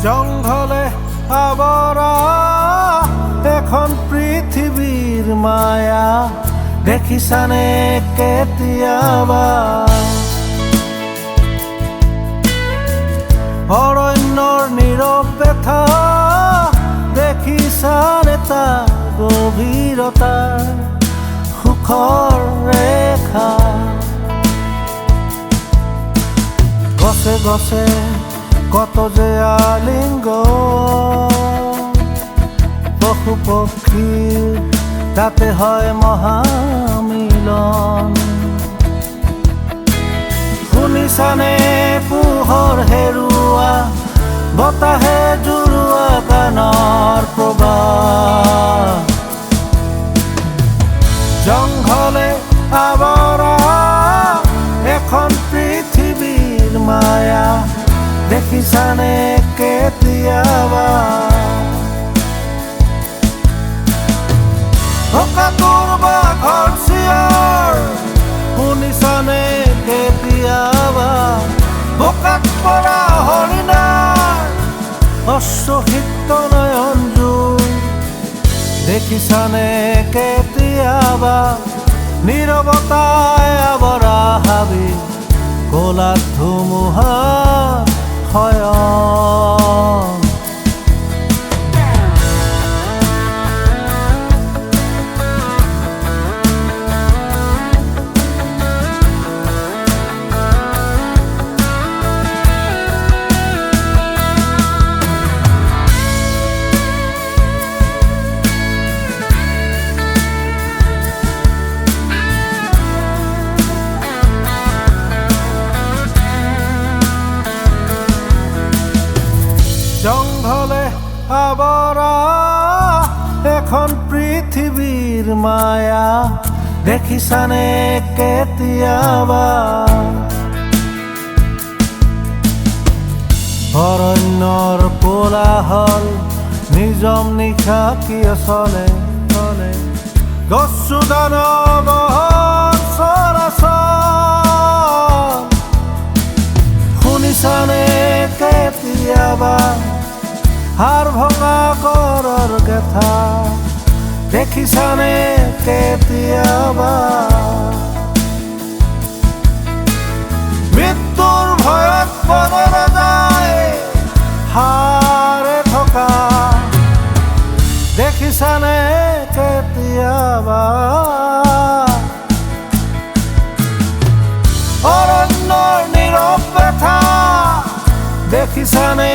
জঙ্গলে আবৰা এখন পৃথিবীৰ মায়া দেখিছানে কেতিয়াবা অৰণ্যৰ নীৰৱ ব্যথা দেখিছানে তাৰ গভীৰতা সুখৰ ৰেখা গছে গছে কত যে আলিঙ্গ পশু পক্ষীৰ তাতে হয় মহামিলন শুনিছানে পোহৰ হেৰুৱা বতাহে জুৰুৱা গানৰ প্ৰবাহ জঙ্গলে আবৰা এখন পৃথিৱীৰ মায়া দেখিছানে কেতিয়াবা কাটোৰ বাঘৰ চিঞৰ শুনিছানে কেতিয়াবা বোকাত পৰা হৰিণাৰ অশ্বসিক্ত নয়ন জুই দেখিছানে কেতিয়াবা নীৰৱতাই আৱৰা হাবি ক'লাত ধুমুহা শয়ন জঙ্গলে আবৰা এখন পৃথিৱীৰ মায়া দেখিছানে কেতিয়াবা অৰণ্যৰ কোলাহল নিজম নিশা কিয় চলে চলে গছু দানৱ চৰাচৰ শুনিছানে কেতিয়াবা হাড় ভঙা গড়ৰ গেথা দেখিছানে কেতিয়াবা মৃত্যুৰ ভয়ত বনৰে যায় হাড়ে থকা দেখিছানে কেতিয়াবা অৰণ্যৰ নীৰৱ ব্যথা দেখিছানে